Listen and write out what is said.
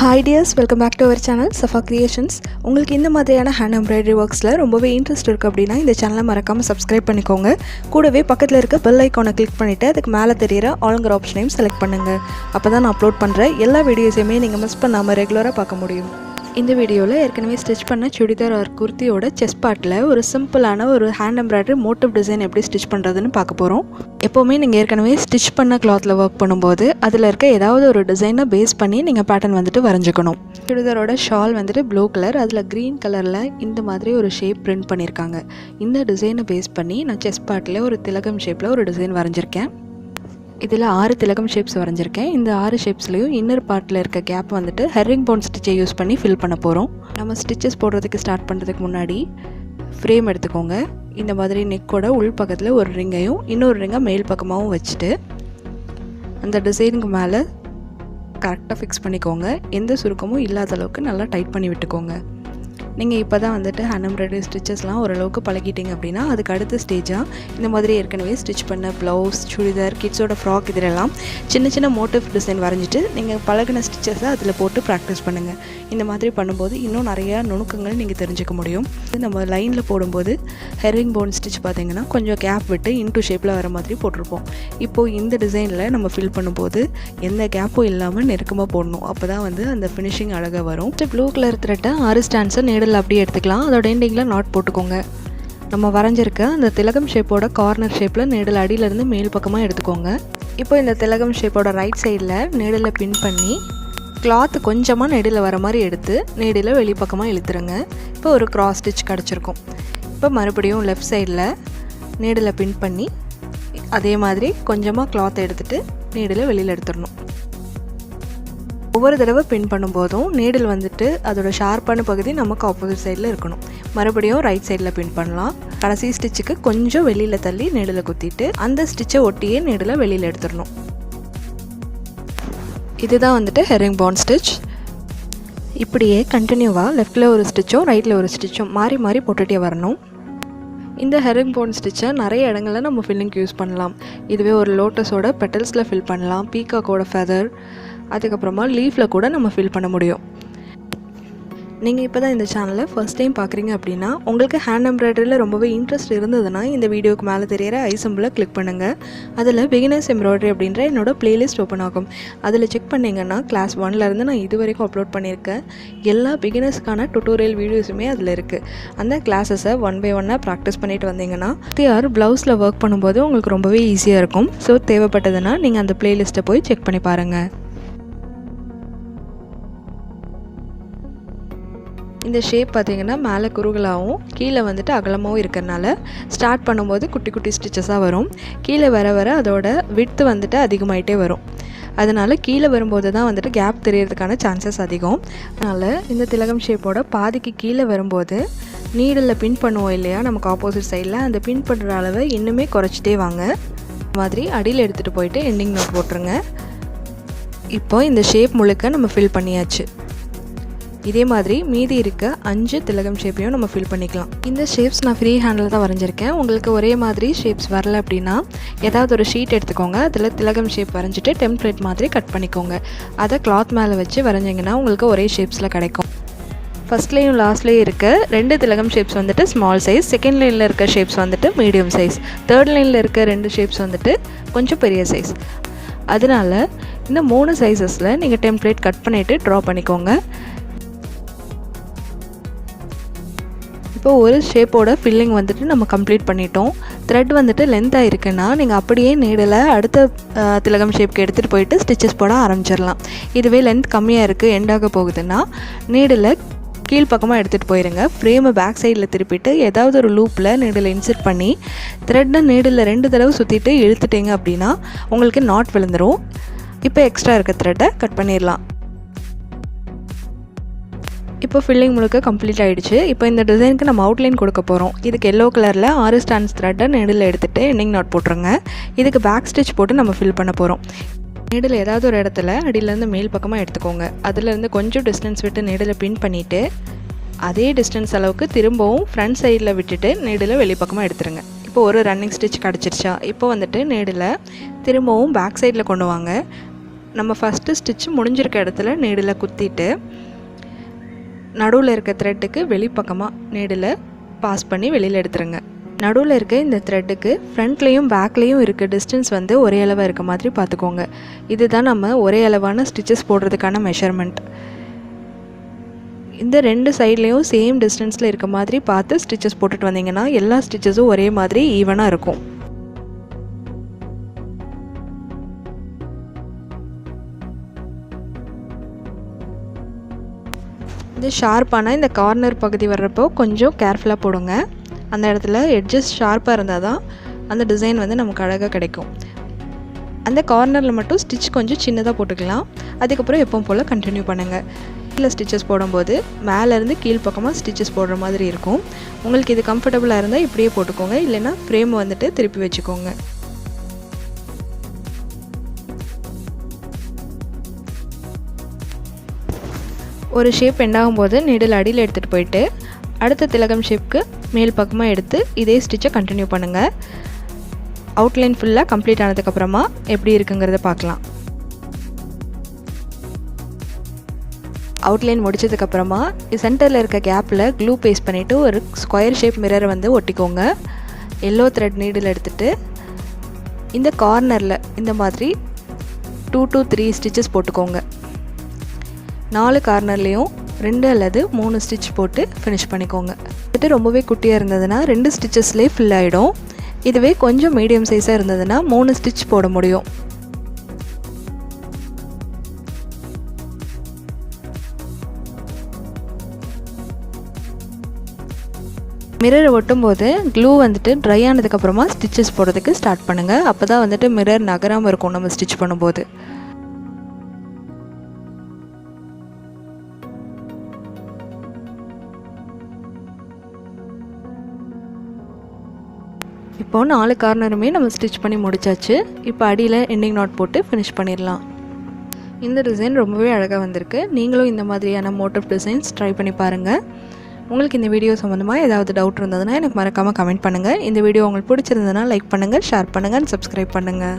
Hi dears, welcome back to our channel Shafa Creations. உங்களுக்கு இந்த மாதிரியான hand embroidery worksல ரொம்பவே இன்ட்ரஸ்ட் இருக்கு அப்படினா இந்த சேனலை மறக்காம subscribe பண்ணிக்கோங்க. கூடவே பக்கத்துல இருக்க bell icon-ஐ click பண்ணிட்டு அதுக்கு மேலே தெரியுற ஆல்ங்கிற ஆப்ஷனையும் செலக்ட் பண்ணுங்க. அப்பதான் நான் அப்லோட் பண்ற எல்லா வீடியோஸையுமே நீங்க மிஸ் பண்ணாம ரெகுலரா பார்க்க முடியும். இந்த வீடியோல ஏற்கனவே ஸ்டிட்ச் பண்ண சுடிதார் ஆர் குர்த்தியோட செஸ்ட் பார்ட்ல ஒரு சிம்பிளான ஒரு ஹேண்ட் எம்ப்ராய்டரி மோட்டிவ் டிசைன் எப்படி ஸ்டிட்ச் பண்றதுன்னு பார்க்க போறோம். எப்பவுமே நீங்க ஏற்கனவே ஸ்டிட்ச் பண்ண கிளாத்ல வர்க் பண்ணும்போது அதுல இருக்க ஏதாவது ஒரு டிசைனை பேஸ் பண்ணி நீங்க பேட்டர்ன் வந்துட்டு வரைஞ்சுக்கணும். சுடிதாரோட ஷால் வந்துட்டு ப்ளூ கலர், அதுல கிரீன் கலர்ல இந்த மாதிரி ஒரு ஷேப் பிரிண்ட் பண்ணிருக்காங்க. இந்த டிசைனை பேஸ் பண்ணி நான் செஸ்ட் பார்ட்ல ஒரு திலகம் ஷேப்ல ஒரு டிசைன் வரைஞ்சிருக்கேன். இதில் 6 திலகம் ஷேப்ஸ் வரைஞ்சிருக்கேன். இந்த 6 ஷேப்ஸ்லையும் இன்னர் பார்ட்டில் இருக்க கேப் வந்துட்டு ஹெர்ரிங்போன் ஸ்டிச்சை யூஸ் பண்ணி ஃபில் பண்ண போகிறோம். நம்ம ஸ்டிச்சஸ் போடுறதுக்கு ஸ்டார்ட் பண்ணுறதுக்கு முன்னாடி ஃப்ரேம் எடுத்துக்கோங்க. இந்த மாதிரி நெக்கோட உள் பக்கத்தில் ஒரு ரிங்கையும் இன்னொரு ரிங்கை மேல் பக்கமாகவும் வச்சுட்டு அந்த டிசைனுக்கு மேலே கரெக்டாக ஃபிக்ஸ் பண்ணிக்கோங்க. எந்த சுருக்கமும் இல்லாத அளவுக்கு நல்லா டைட் பண்ணி விட்டுக்கோங்க. நீங்கள் இப்போ தான் வந்துட்டு ஹேண்ட் எம்ப்ராய்டரி ஸ்டிச்சஸ்லாம் ஓரளவுக்கு பழகிட்டீங்க அப்படின்னா அதுக்கு அடுத்த ஸ்டேஜாக இந்த மாதிரி ஏற்கனவே ஸ்டிச் பண்ண ப்ளவுஸ், சுடிதார், கிட்ஸோட ஃப்ராக் இதிலெல்லாம் சின்ன சின்ன மோட்டிவ் டிசைன் வரைஞ்சிட்டு நீங்கள் பழகின ஸ்டிச்சஸை அதில் போட்டு ப்ராக்டிஸ் பண்ணுங்கள். இந்த மாதிரி பண்ணும்போது இன்னும் நிறையா நுணுக்கங்கள் நீங்கள் தெரிஞ்சுக்க முடியும். நம்ம லைனில் போடும்போது ஹெரிங் போன் ஸ்டிச் பார்த்திங்கன்னா கொஞ்சம் கேப் விட்டு இன்டூ ஷேப்பில் வர மாதிரி போட்டிருப்போம். இப்போது இந்த டிசைனில் நம்ம ஃபில் பண்ணும்போது எந்த கேப்பும் இல்லாமல் நெருக்கமாக போடணும். அப்போ தான் வந்து அந்த ஃபினிஷிங் அழகாக வரும். ப்ளூ கலர் த்ரெட்டை 6 ஸ்டாண்ட்ஸை நீடல் அப்படியே எடுத்துக்கலாம். அதோட எண்டிங்கில் நாட் போட்டுக்கோங்க. நம்ம வரைஞ்சிருக்க அந்த திலகம் ஷேப்போட கார்னர் ஷேப்பில் நீடல் அடியிலேருந்து மேல் பக்கமாக எடுத்துக்கோங்க. இப்போ இந்த திலகம் ஷேப்போட ரைட் சைடில் நீடலை பின் பண்ணி கிளாத் கொஞ்சமாக நீடில் வர மாதிரி எடுத்து நீடில் வெளிப்பக்கமாக இழுத்துருங்க. இப்போ ஒரு கிராஸ் ஸ்டிச் கிடச்சிருக்கும். இப்போ மறுபடியும் லெஃப்ட் சைடில் நீடலை பின் பண்ணி அதே மாதிரி கொஞ்சமாக கிளாத் எடுத்துகிட்டு நீடில் வெளியில் எடுத்துடணும். ஒவ்வொரு தடவை பின் பண்ணும்போதும் நீடில் வந்துட்டு அதோட ஷார்ப்பான பகுதி நமக்கு ஆப்போசிட் சைடில் இருக்கணும். மறுபடியும் ரைட் சைடில் பின் பண்ணலாம். கடைசி ஸ்டிச்சுக்கு கொஞ்சம் வெளியில் தள்ளி நீடில் குத்திட்டு அந்த ஸ்டிச்சை ஒட்டியே நீடில் வெளியில் எடுத்துடணும். இதுதான் வந்துட்டு ஹெரிங்போன் ஸ்டிச். இப்படியே கண்டினியூவாக லெஃப்டில் ஒரு ஸ்டிச்சும் ரைட்டில் ஒரு ஸ்டிச்சும் மாறி மாறி போட்டுகிட்டே வரணும். இந்த ஹெரிங்போன் ஸ்டிச்சை நிறைய இடங்களில் நம்ம ஃபில்லிங்க்கு யூஸ் பண்ணலாம். இதுவே ஒரு லோட்டஸோட பெட்டல்ஸில் ஃபில் பண்ணலாம், பீகாக்கோட ஃபெதர், அதுக்கப்புறமா லீஃபில் கூட நம்ம ஃபில் பண்ண முடியும். நீங்கள் இப்போ தான் இந்த சேனலை ஃபர்ஸ்ட் டைம் பார்க்குறீங்க அப்படின்னா உங்களுக்கு ஹேண்ட் எம்ப்ராய்டரியில் ரொம்பவே இன்ட்ரெஸ்ட் இருந்ததுன்னா இந்த வீடியோக்கு மேலே தெரியிற ஐ சிம்பிளை கிளிக் பண்ணுங்கள். அதில் பிகினர்ஸ் எம்ப்ராய்டரி அப்படின்ற என்னோட பிளேலிஸ்ட் ஓப்பன் ஆகும். அதில் செக் பண்ணிங்கன்னா கிளாஸ் 1லேருந்து நான் இது வரைக்கும் அப்லோட் பண்ணியிருக்கேன் எல்லா பிகினர்ஸ்க்கான டுட்டோரியல் வீடியோஸுமே அதில் இருக்குது. அந்த கிளாஸஸை 1 by 1 ப்ராக்டிஸ் பண்ணிட்டு வந்தீங்கன்னா ப்ளவுஸில் ஒர்க் பண்ணும்போது உங்களுக்கு ரொம்பவே ஈஸியாக இருக்கும். ஸோ தேவைப்பட்டதுன்னா நீங்கள் அந்த பிளேலிஸ்ட்டை போய் செக் பண்ணி பாருங்கள். இந்த ஷேப் பார்த்திங்கன்னா மேலே குறுகலாகவும் கீழே வந்துட்டு அகலமாகவும் இருக்கிறனால ஸ்டார்ட் பண்ணும்போது குட்டி குட்டி ஸ்டிச்சஸாக வரும். கீழே வர வர அதோட விட்த் வந்துட்டு அதிகமாகிட்டே வரும். அதனால் கீழே வரும்போது தான் வந்துட்டு கேப் தெரியறதுக்கான சான்சஸ் அதிகம். அதனால் இந்த திலகம் ஷேப்போட பாதிக்கு கீழே வரும்போது நீடலில் பின் பண்ணுவோம் இல்லையா நமக்கு ஆப்போசிட் சைடில், அந்த பின் பண்ணுற அளவை இன்னுமே குறைச்சிட்டே வாங்க. மாதிரி அடியில் எடுத்துகிட்டு போயிட்டு எண்டிங் நோட் போட்டுருங்க. இப்போ இந்த ஷேப் முழுக்க நம்ம ஃபில் பண்ணியாச்சு. இதே மாதிரி மீதி இருக்க 5 திலகம் ஷேப்பையும் நம்ம ஃபில் பண்ணிக்கலாம். இந்த ஷேப்ஸ் நான் ஃப்ரீ ஹேண்டில் தான் வரைஞ்சிருக்கேன். உங்களுக்கு ஒரே மாதிரி ஷேப்ஸ் வரல அப்படின்னா ஏதாவது ஒரு ஷீட் எடுத்துக்கோங்க. அதில் திலகம் ஷேப் வரைஞ்சிட்டு டெம்ப்ளேட் மாதிரி கட் பண்ணிக்கோங்க. அதை கிளாத் மேலே வச்சு வரைஞ்சிங்கன்னா உங்களுக்கு ஒரே ஷேப்ஸில் கிடைக்கும். ஃபஸ்ட்லேயும் லாஸ்ட்லேயும் இருக்க 2 திலகம் ஷேப்ஸ் வந்துட்டு ஸ்மால் சைஸ், செகண்ட் லைனில் இருக்க ஷேப்ஸ் வந்துட்டு மீடியம் சைஸ், தேர்ட் லைனில் இருக்க 2 ஷேப்ஸ் வந்துட்டு கொஞ்சம் பெரிய சைஸ். அதனால் இந்த 3 சைஸஸில் நீங்கள் டெம்ப்ளேட் கட் பண்ணிவிட்டு ட்ரா பண்ணிக்கோங்க. இப்போ ஒரு ஷேப்போட ஃபில்லிங் வந்துட்டு நம்ம கம்ப்ளீட் பண்ணிட்டோம். த்ரெட் வந்துட்டு லென்த்தாக இருக்குன்னா நீங்கள் அப்படியே நீடலை அடுத்த திலகம் ஷேப்க்கு எடுத்துகிட்டு போயிட்டு ஸ்டிச்சஸ் போட ஆரம்பிச்சிடலாம். இதுவே லென்த் கம்மியாக இருக்குது, எண்டாக போகுதுன்னா நீடலை கீழ்ப்பக்கமாக எடுத்துகிட்டு போயிருங்க. ஃப்ரேமை பேக் சைடில் திருப்பிட்டு ஏதாவது ஒரு லூப்பில் நீடலை இன்சர்ட் பண்ணி த்ரெட்டை நீடலில் 2 தடவை சுற்றிட்டு இழுத்துட்டிங்க அப்படின்னா உங்களுக்கு நாட் விழுந்துடும். இப்போ எக்ஸ்ட்ரா இருக்க த்ரெட்டை கட் பண்ணிடலாம். இப்போ ஃபில்லிங் முழுக்க கம்ப்ளீட் ஆகிடுச்சு. இப்போ இந்த டிசைனுக்கு நம்ம அவுட்லைன் கொடுக்க போகிறோம். இதுக்கு எல்லோ கலரில் 6 ஸ்டாண்ட்ஸ் த்ரெட்டை நீடில் எடுத்துகிட்டு எண்டிங் நாட் போட்டுருங்க. இதுக்கு பேக் ஸ்டிச் போட்டு நம்ம ஃபில் பண்ண போகிறோம். நீடில் ஏதாவது ஒரு இடத்துல அடியிலேருந்து மேல் பக்கமாக எடுத்துக்கோங்க. அதிலேருந்து கொஞ்சம் டிஸ்டன்ஸ் விட்டு நீடில் பின் பண்ணிவிட்டு அதே டிஸ்டன்ஸ் அளவுக்கு திரும்பவும் ஃப்ரண்ட் சைடில் விட்டுட்டு நீடில் வெளிப்பக்கமாக எடுத்துருங்க. இப்போ ஒரு ரன்னிங் ஸ்டிச் கிடச்சிருச்சா. இப்போ வந்துட்டு நீடில் திரும்பவும் பேக் சைடில் கொண்டு வாங்க. நம்ம ஃபஸ்ட்டு ஸ்டிச் முடிஞ்சிருக்க இடத்துல நீடில் குத்திட்டு நடுவில் இருக்க த்ரெட்டுக்கு வெளிப்பக்கமாக நீடில் பாஸ் பண்ணி வெளியில் எடுத்துருங்க. நடுவில் இருக்க இந்த த்ரெட்டுக்கு ஃப்ரண்ட்லேயும் பேக்லேயும் இருக்க டிஸ்டன்ஸ் வந்து ஒரே அளவாக இருக்க மாதிரி பார்த்துக்கோங்க. இதுதான் நம்ம ஒரே அளவான ஸ்டிச்சஸ் போடுறதுக்கான மெஷர்மெண்ட். இந்த 2 சைட்லேயும் சேம் டிஸ்டன்ஸில் இருக்க மாதிரி பார்த்து ஸ்டிச்சஸ் போட்டுட்டு வந்தீங்கன்னா எல்லா ஸ்டிச்சஸும் ஒரே மாதிரி ஈவனாக இருக்கும். இது ஷார்ப்பான இந்த கார்னர் பகுதி வர்றப்போ கொஞ்சம் கேர்ஃபுல்லாக போடுங்க. அந்த இடத்துல எட்ஜஸ் ஷார்ப்பாக இருந்தால் தான் அந்த டிசைன் வந்து நமக்கு அழகாக கிடைக்கும். அந்த கார்னரில் மட்டும் ஸ்டிச் கொஞ்சம் சின்னதாக போட்டுக்கலாம். அதுக்கப்புறம் எப்பவும் போல் கண்டினியூ பண்ணுங்கள். கீழே ஸ்டிச்சஸ் போடும்போது மேலேருந்து கீழ் பக்கமாக ஸ்டிச்சஸ் போடுற மாதிரி இருக்கும். உங்களுக்கு இது கம்ஃபர்டபுளாக இருந்தால் இப்படியே போட்டுக்கோங்க, இல்லைன்னா ஃப்ரேம் வந்துட்டு திருப்பி வச்சுக்கோங்க. ஒரு ஷேப் எண்ட் ஆகும்போது நீடில் அடியில் எடுத்துகிட்டு போயிட்டு அடுத்த திலகம் ஷேப்புக்கு மேல் பக்கமாக எடுத்து இதே ஸ்டிச்சை கண்டினியூ பண்ணுங்கள். அவுட்லைன் ஃபுல்லாக கம்ப்ளீட் ஆனதுக்கப்புறமா எப்படி இருக்குங்கிறத பார்க்கலாம். அவுட்லைன் முடிச்சதுக்கப்புறமா சென்டரில் இருக்க கேப்பில் க்ளூ பேஸ்ட் பண்ணிவிட்டு ஒரு ஸ்கொயர் ஷேப் மிரரை வந்து ஒட்டிக்கோங்க. எல்லோ த்ரெட் நீடில் எடுத்துகிட்டு இந்த கார்னரில் இந்த மாதிரி 2 to 3 ஸ்டிச்சஸ் போட்டுக்கோங்க. 4 கார்னர்லேயும் 2 அல்லது 3 ஸ்டிச் போட்டு ஃபினிஷ் பண்ணிக்கோங்க. இது ரொம்பவே குட்டியாக இருந்ததுன்னா 2 ஸ்டிச்சஸ்லேயே ஃபில் ஆகிடும். இதுவே கொஞ்சம் மீடியம் சைஸாக இருந்ததுன்னா 3 ஸ்டிச் போட முடியும். மிரர் ஒட்டும் போது க்ளூ வந்துட்டு ட்ரை ஆனதுக்கப்புறமா ஸ்டிச்சஸ் போடுறதுக்கு ஸ்டார்ட் பண்ணுங்கள். அப்போ தான் வந்துட்டு மிரர் நகராமல் இருக்கும் நம்ம ஸ்டிச் பண்ணும்போது. இப்போ 4 கார்னருமே நம்ம ஸ்டிச் பண்ணி முடிச்சாச்சு. இப்போ அடியில் எண்டிங் நாட் போட்டு ஃபினிஷ் பண்ணிடலாம். இந்த டிசைன் ரொம்பவே அழகாக வந்திருக்கு. நீங்களும் இந்த மாதிரியான மோட்டிவ் டிசைன்ஸ் ட்ரை பண்ணி பாருங்கள். உங்களுக்கு இந்த வீடியோ சம்மந்தமாக ஏதாவது டவுட் இருந்ததுன்னா எனக்கு மறக்காமல் கமெண்ட் பண்ணுங்கள். இந்த வீடியோ உங்களுக்கு பிடிச்சிருந்ததுன்னா லைக் பண்ணுங்கள், ஷேர் பண்ணுங்கள், சப்ஸ்கிரைப் பண்ணுங்கள்.